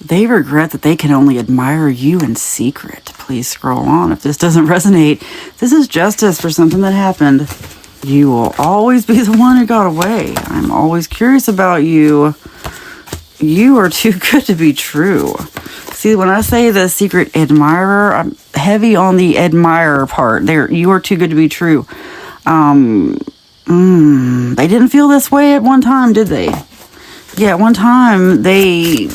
They regret that they can only admire you in secret. Please scroll on if this doesn't resonate. This is justice for something that happened. You will always be the one who got away. I'm always curious about you. You are too good to be true. See, when I say the secret admirer, I'm heavy on the admirer part. There, you are too good to be true. They didn't feel this way at one time, did they? Yeah, at one time, they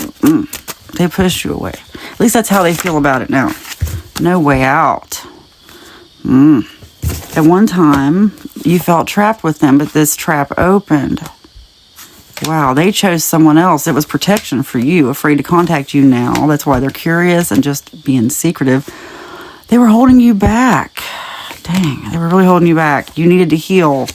pushed you away. At least that's how they feel about it now. No way out. At one time, you felt trapped with them, but this trap opened. Wow, they chose someone else. It was protection for you, afraid to contact you now. That's why they're curious and just being secretive. They were holding you back. Dang, they were really holding you back. You needed to heal.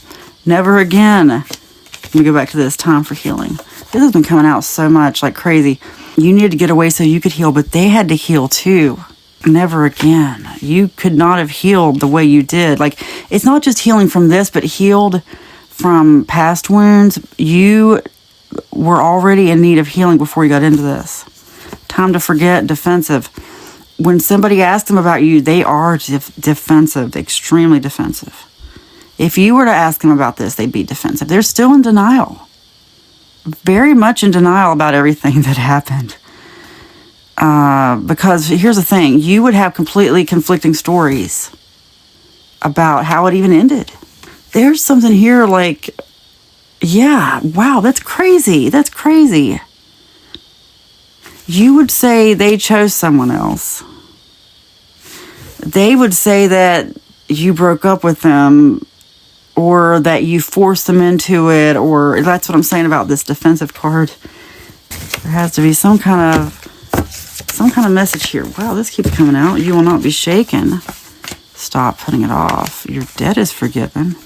Never again. Let me go back to this time for healing. This has been coming out so much, like crazy. You needed to get away so you could heal, but they had to heal too. Never again. You could not have healed the way you did. Like, it's not just healing from this, but healed from past wounds. You were already in need of healing before you got into this. Time to forget, defensive. When somebody asks them about you, they are defensive, extremely defensive. If you were to ask them about this, they'd be defensive. They're still in denial. Very much in denial about everything that happened. Because here's the thing, you would have completely conflicting stories about how it even ended. There's something here like, yeah, wow, that's crazy. That's crazy. You would say they chose someone else. They would say that you broke up with them, or that you forced them into it, or that's what I'm saying about this defensive card. There has to be some kind of message here. Wow, this keeps coming out. You will not be shaken. Stop putting it off. Your debt is forgiven.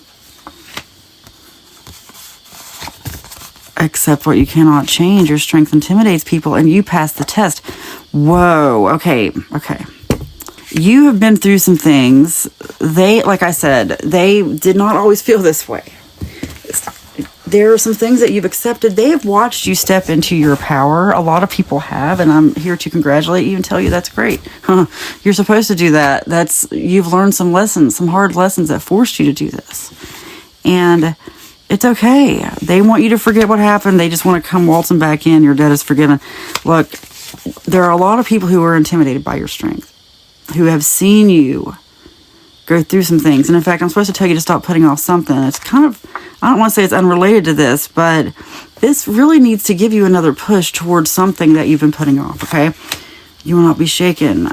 Accept what you cannot change. Your strength intimidates people, and you pass the test. Whoa. Okay. You have been through some things. They, like I said, they did not always feel this way. There are some things that you've accepted. They have watched you step into your power. A lot of people have, and I'm here to congratulate you and tell you that's great. You're supposed to do that. You've learned some lessons, some hard lessons that forced you to do this. And it's okay. They want you to forget what happened. They just want to come waltzing back in. Your debt is forgiven. Look, there are a lot of people who are intimidated by your strength, who have seen you go through some things. And in fact, I'm supposed to tell you to stop putting off something. It's kind of, I don't want to say it's unrelated to this, but this really needs to give you another push towards something that you've been putting off, okay? You will not be shaken.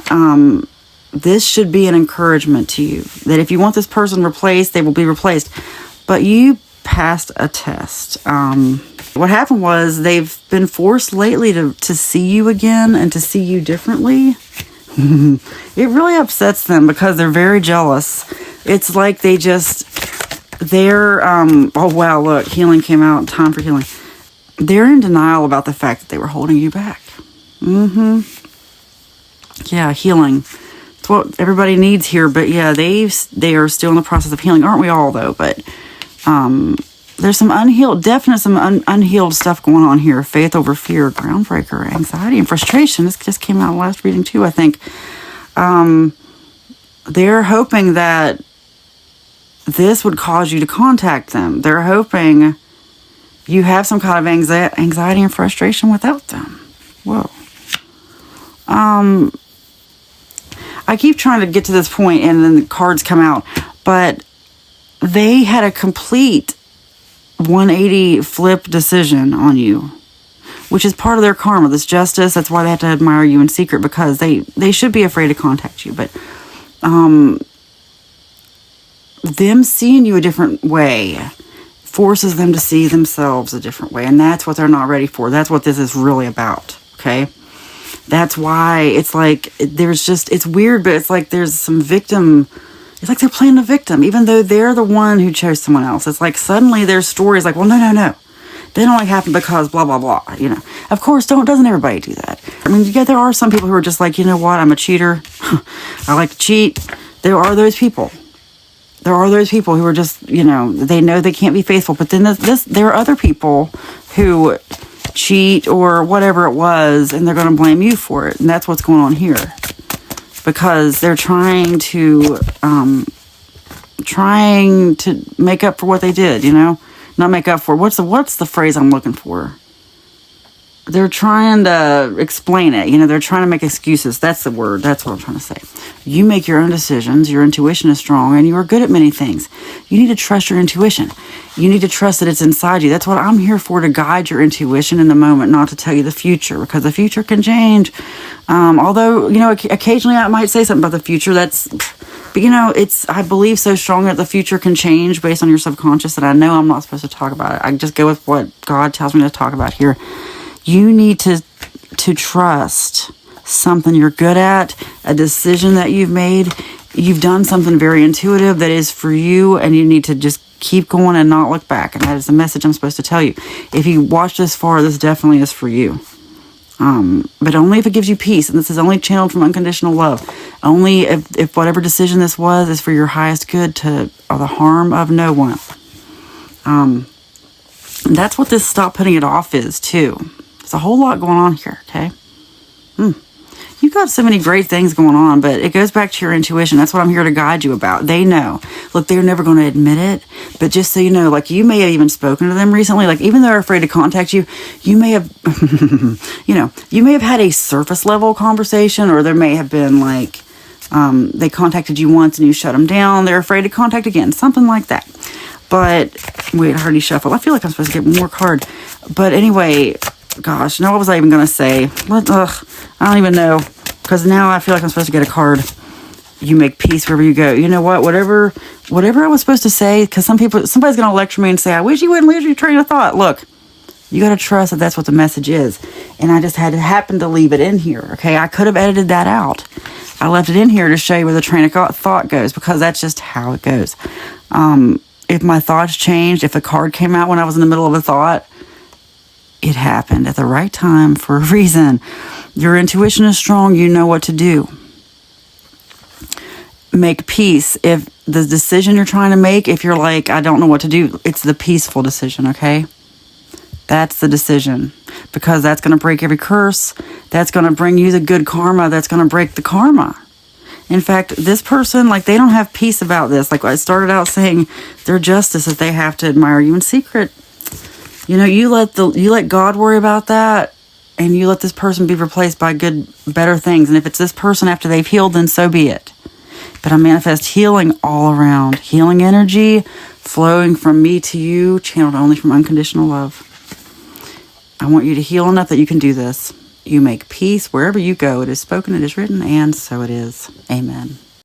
This should be an encouragement to you, that if you want this person replaced, they will be replaced. But you passed a test. What happened was they've been forced lately to see you again and to see you differently. It really upsets them because they're very jealous. It's like they're oh wow, look, healing came out, time for healing. They're in denial about the fact that they were holding you back. Yeah, healing. It's what everybody needs here, but yeah, they are still in the process of healing. Aren't we all though? But there's some unhealed stuff going on here. Faith over fear, groundbreaker, anxiety, and frustration. This just came out last reading too, I think. They're hoping that this would cause you to contact them. They're hoping you have some kind of anxiety and frustration without them. Whoa. I keep trying to get to this point and then the cards come out, but they had a complete 180 flip decision on you, which is part of their karma, this justice. That's why they have to admire you in secret, because they should be afraid to contact you. But them seeing you a different way forces them to see themselves a different way, and that's what they're not ready for. That's what this is really about, okay? That's why it's like it's weird, but it's like there's some victim. It's like they're playing the victim, even though they're the one who chose someone else. It's like suddenly their story is like, well, no. They only happened because blah, blah, blah, you know. Of course, doesn't everybody do that? I mean, yeah, there are some people who are just like, you know what, I'm a cheater. I like to cheat. There are those people. There are those people who are just, you know they can't be faithful. But then there are other people who cheat or whatever it was, and they're going to blame you for it. And that's what's going on here. Because they're trying to make up for what they did, you know? Not make up for, what's the phrase I'm looking for? They're trying to explain it, you know, they're trying to make excuses. That's the word. That's what I'm trying to say. You make your own decisions. Your intuition is strong, and you are good at many things. You need to trust your intuition. You need to trust that it's inside you. That's what I'm here for, to guide your intuition in the moment, not to tell you the future, because the future can change. Although, you know, occasionally I might say something about the future. But you know, I believe so strongly that the future can change based on your subconscious that I know I'm not supposed to talk about it. I just go with what God tells me to talk about here. You need to trust something you're good at, a decision that you've made. You've done something very intuitive that is for you, and you need to just keep going and not look back. And that is the message I'm supposed to tell you. If you watch this far, this definitely is for you. But only if it gives you peace. And this is only channeled from unconditional love. Only if whatever decision this was is for your highest good, to the harm of no one. And that's what this stop putting it off is too. There's a whole lot going on here, okay? You've got so many great things going on, but it goes back to your intuition. That's what I'm here to guide you about. They know. Look, they're never going to admit it, but just so you know, like, you may have even spoken to them recently. Like, even though they're afraid to contact you, you may have, you know, you may have had a surface level conversation, or there may have been like, they contacted you once and you shut them down. They're afraid to contact again, something like that. But wait, I already shuffled. I feel like I'm supposed to get more card. But anyway, gosh, no, what was I even going to say? I don't even know. Because now I feel like I'm supposed to get a card. You make peace wherever you go. You know what? Whatever I was supposed to say, because somebody's going to lecture me and say, I wish you wouldn't lose your train of thought. Look, you got to trust that that's what the message is. And I just happen to leave it in here. Okay, I could have edited that out. I left it in here to show you where the train of thought goes, because that's just how it goes. If my thoughts changed, if a card came out when I was in the middle of a thought, it happened at the right time for a reason. Your intuition is strong. You know what to do. Make peace. If the decision you're trying to make, if you're like, I don't know what to do, it's the peaceful decision, okay? That's the decision. Because that's going to break every curse. That's going to bring you the good karma. That's going to break the karma. In fact, this person, like, they don't have peace about this. Like I started out saying, their justice is they have to admire you in secret. You know, you let God worry about that, and you let this person be replaced by better things. And if it's this person after they've healed, then so be it. But I manifest healing all around. Healing energy flowing from me to you, channeled only from unconditional love. I want you to heal enough that you can do this. You make peace wherever you go. It is spoken, it is written, and so it is. Amen.